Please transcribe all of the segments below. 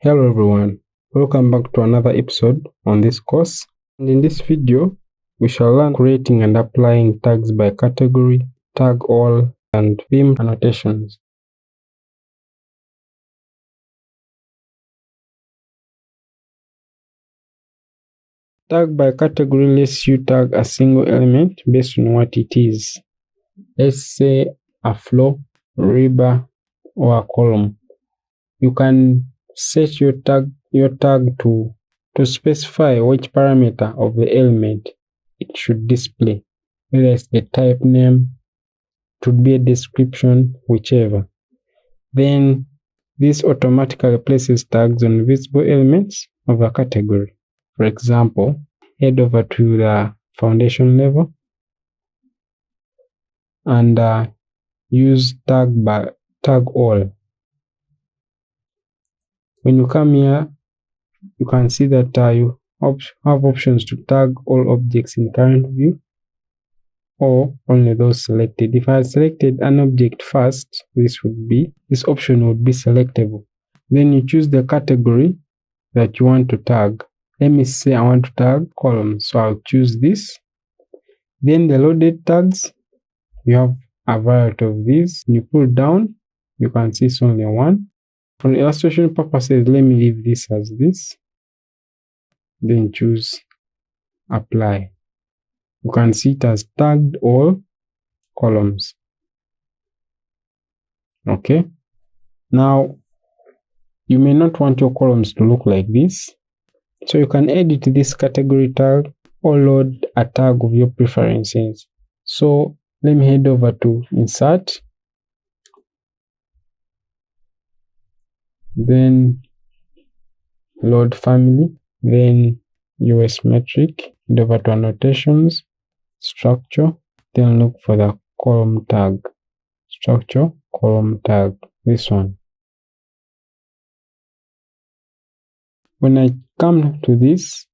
Hello everyone, welcome back to another episode on this course, and in this video we shall learn creating and applying tags by category, tag all, and beam annotations. Tag by category lets you tag a single element based on what it is. Let's say a floor, rebar, or a column. You can set your tag to specify which parameter of the element it should display, whether it's the type name, it would be a description, whichever. Then this automatically places tags on visible elements of a category. For example, head over to the foundation level and use tag all. When you come here, you can see that you have options to tag all objects in current view or only those selected. If I had selected an object first, this option would be selectable. Then you choose the category that you want to tag. Let me say I want to tag columns, so I'll choose this. Then the loaded tags, you have a variety of these. When you pull down, you can see it's only one. For illustration purposes, let me leave this as this. Then choose apply. You can see it has tagged all columns. Okay. Now, you may not want your columns to look like this, so you can edit this category tag or load a tag of your preferences. So let me head over to insert, then load family, then US metric, head over to annotations, structure, then look for the column tag, structure, column tag, this one. When I come to this,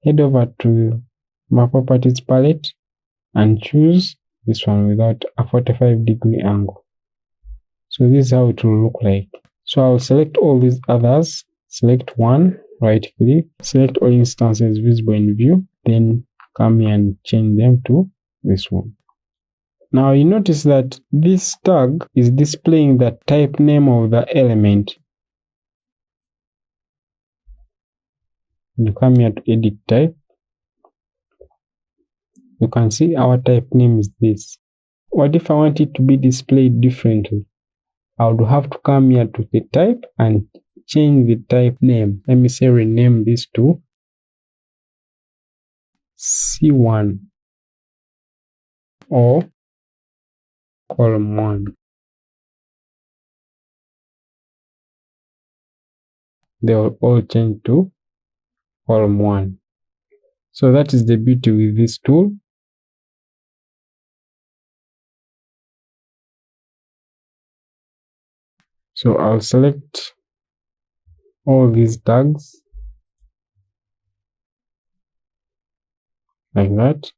head over to my properties palette and choose this one without a 45-degree angle. So this is how it will look like. So I'll select all these others, select one, right click, select all instances visible in view, then come here and change them to this one. Now you notice that this tag is displaying the type name of the element. You come here to edit type. You can see our type name is this. What if I want it to be displayed differently? I would have to come here to the type and change the type name. Let me say rename this to C1 or column 1. They will all change to column 1. So that is the beauty with this tool. So I'll select all these tags like that,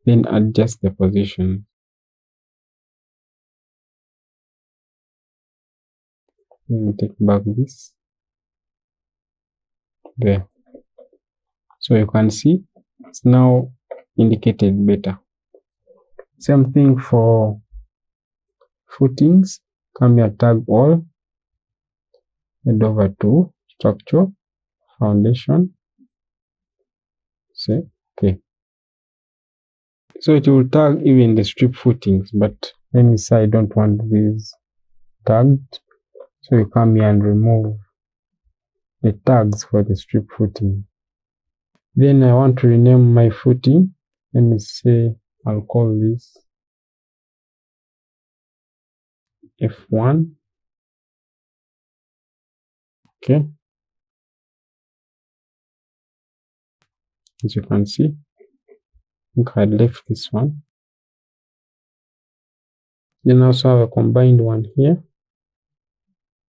then adjust the position. Let me take back this. There. So you can see it's now indicated better. Same thing for footings. Come here, tag all, head over to structure, foundation, say okay. So it will tag even the strip footings, but let me say I don't want these tagged. So you come here and remove the tags for the strip footing. Then I want to rename my footing. Let me say I'll call this F1. Okay. As you can see, I think I left this one. Then I also have a combined one here.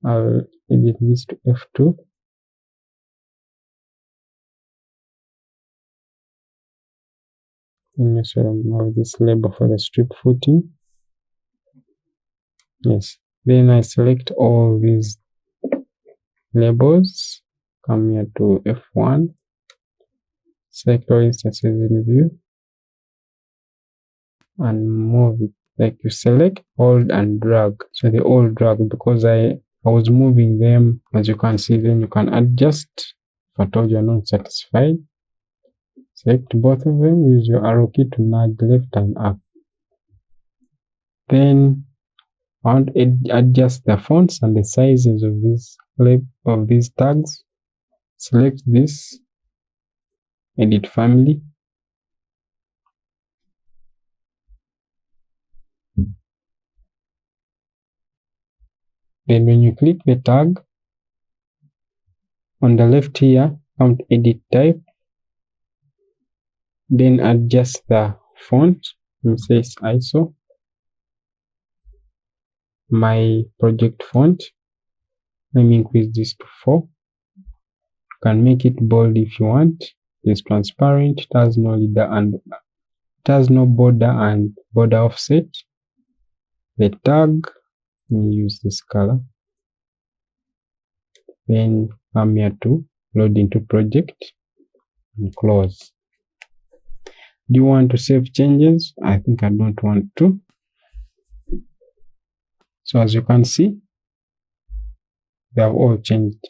I'll edit this to F2. Let me remove this label for the strip footing. Yes. Then I select all these labels, come here to F1, select all instances in view, and move it. Like you select, hold and drag. So they all drag because I was moving them. As you can see, then you can adjust. If I told you are not satisfied, select both of them, use your arrow key to nudge left and up. Then I want to adjust the fonts and the sizes of these tags. Select this, edit family. Then when you click the tag, on the left here, come to edit type. Then adjust the font. It says ISO. My project font. Let me increase this to 4. You can make it bold if you want. It's transparent. It has no leader and it has no border and border offset. The tag, let me use this color. Then come here to load into project and close. Do you want to save changes? I think I don't want to. So as you can see, they have all changed.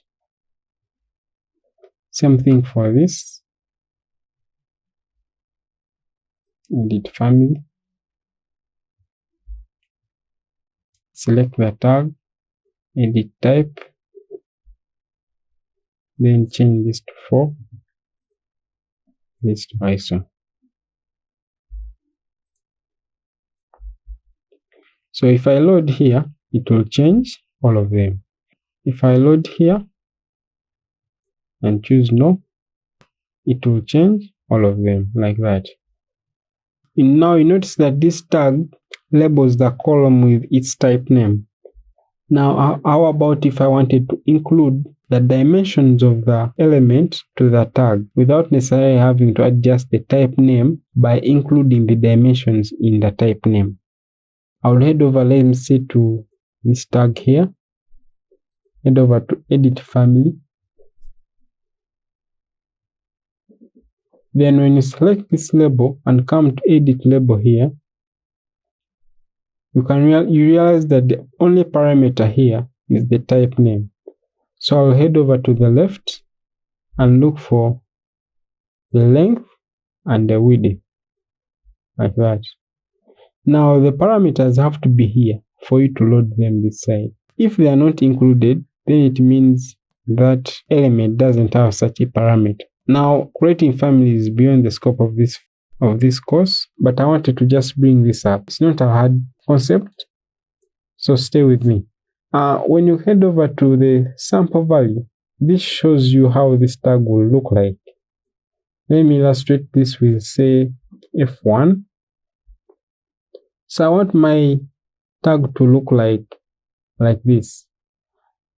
Same thing for this. Edit family. Select the tag, edit type, then change this to 4, this to ISO. So if I load here, it will change all of them. If I load here and choose no, it will change all of them like that. And now you notice that this tag labels the column with its type name. Now, how about if I wanted to include the dimensions of the element to the tag without necessarily having to adjust the type name by including the dimensions in the type name? I will head over, let me see, to this tag here. Head over to edit family. Then when you select this label and come to edit label here, you realize that the only parameter here is the type name. So I'll head over to the left and look for the length and the width, like that. Now the parameters have to be here for you to load them this side. If they are not included, then it means that element doesn't have such a parameter. Now, creating families is beyond the scope of this course, but I wanted to just bring this up. It's not a hard concept, so stay with me. When you head over to the sample value, this shows you how this tag will look like. Let me illustrate this with, say, F1. So I want my tag to look like this.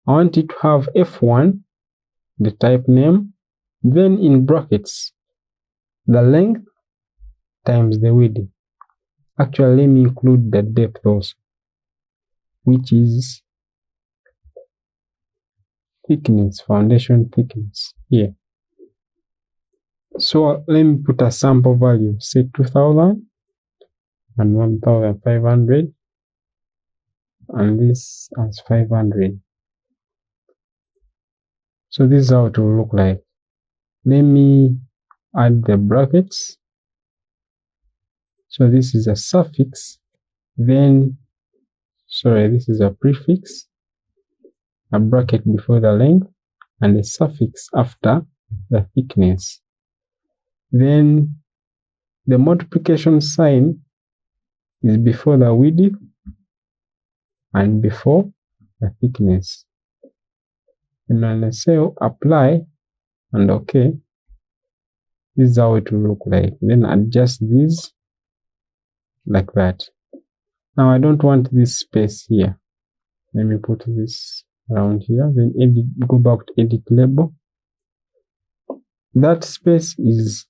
I want it to have F1, the type name, then in brackets, the length times the width. Actually, let me include the depth also, which is thickness, foundation thickness here. So let me put a sample value, say 2000 and 1500, and this as 500. So this is how it will look like. Let me add the brackets. So this is a suffix, then, this is a prefix, a bracket before the length, and a suffix after the thickness. Then the multiplication sign is before the width and before the thickness. And when I say apply and OK, this is how it will look like. Then adjust this like that. Now I don't want this space here. Let me put this around here. Then go back to edit label. That space is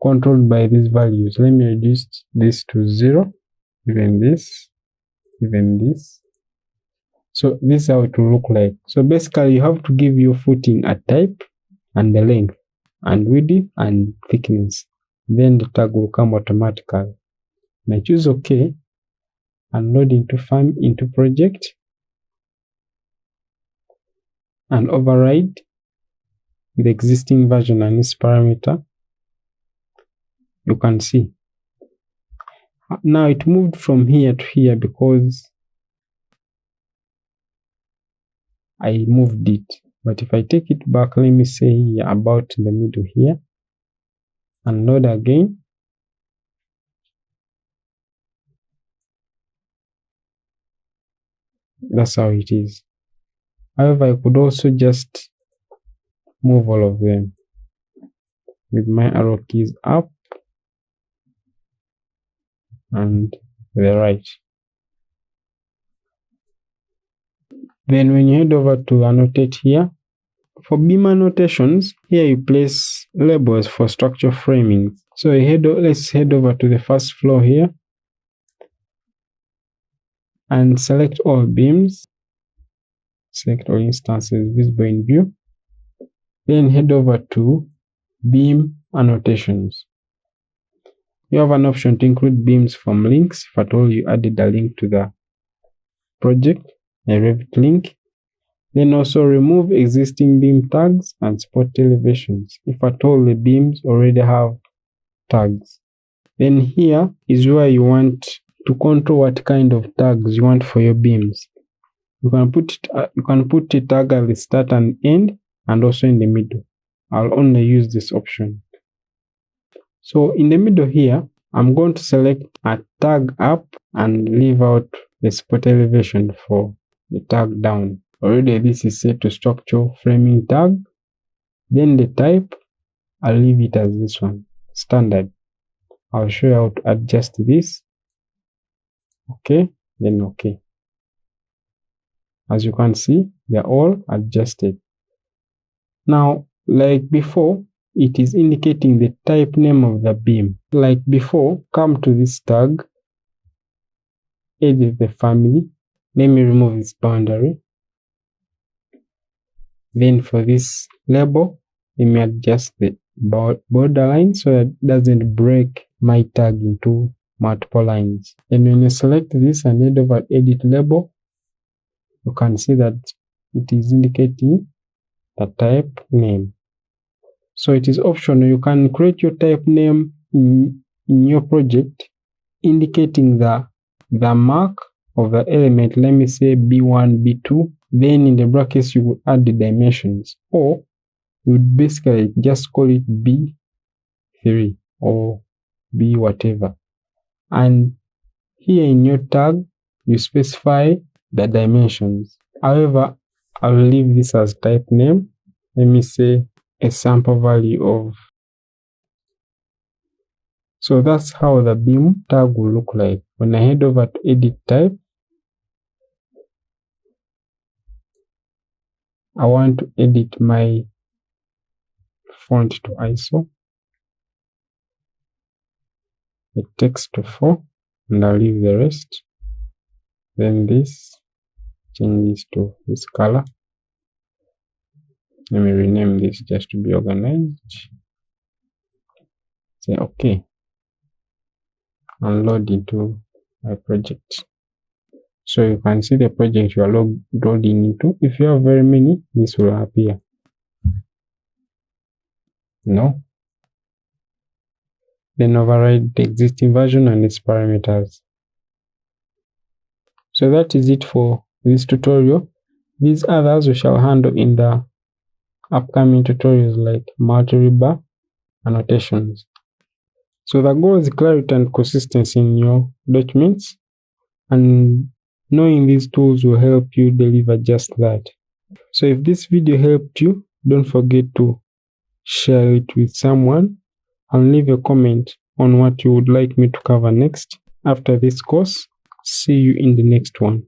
controlled by these values. Let me reduce this to 0, even this, even this. So this is how it will look like. So basically you have to give your footing a type and the length and width and thickness. Then the tag will come automatically. And I choose OK and load into project and override the existing version and its parameter. You can see now it moved from here to here because I moved it. But if I take it back, let me say here about in the middle here and load again, that's how it is. However, I could also just move all of them with my arrow keys up and the right. Then when you head over to annotate here, for Beam Annotations, here you place labels for structure framing. So let's head over to the first floor here and select all beams, select all instances visible in view. Then head over to Beam Annotations. You have an option to include beams from links if at all you added a link to the project, a Revit link. Then also remove existing beam tags and spot elevations if at all the beams already have tags. Then here is where you want to control what kind of tags you want for your beams. You can put a tag at the start and end and also in the middle. I'll only use this option. So in the middle here, I'm going to select a tag up and leave out the spot elevation for the tag down. Already this is set to structure framing tag. Then the type, I'll leave it as this one, standard. I'll show you how to adjust this. Okay, then okay. As you can see, they're all adjusted. Now, like before, it is indicating the type name of the beam. Like before, come to this tag, edit the family. Let me remove this boundary. Then for this label, let me adjust the borderline so that it doesn't break my tag into multiple lines. And when you select this and head over edit label, you can see that it is indicating the type name. So it is optional. You can create your type name in your project, indicating the mark of the element. Let me say B1, B2. Then in the brackets, you would add the dimensions, or you would basically just call it B3 or B whatever. And here in your tag, you specify the dimensions. However, I'll leave this as type name. Let me say a sample value of. So that's how the beam tag will look like. When I head over to edit type, I want to edit my font to ISO, the text to 4, and I'll leave the rest. Then this, change this to this color. Let me rename this just to be organized. Say OK. And load into my project. So you can see the project you are loading into. If you have very many, this will appear. No. Then override the existing version and its parameters. So that is it for this tutorial. These others we shall handle in the upcoming tutorials like multi-bar annotations. So the goal is clarity and consistency in your documents, and knowing these tools will help you deliver just that. So if this video helped you, don't forget to share it with someone and leave a comment on what you would like me to cover next after this course. See you in the next one.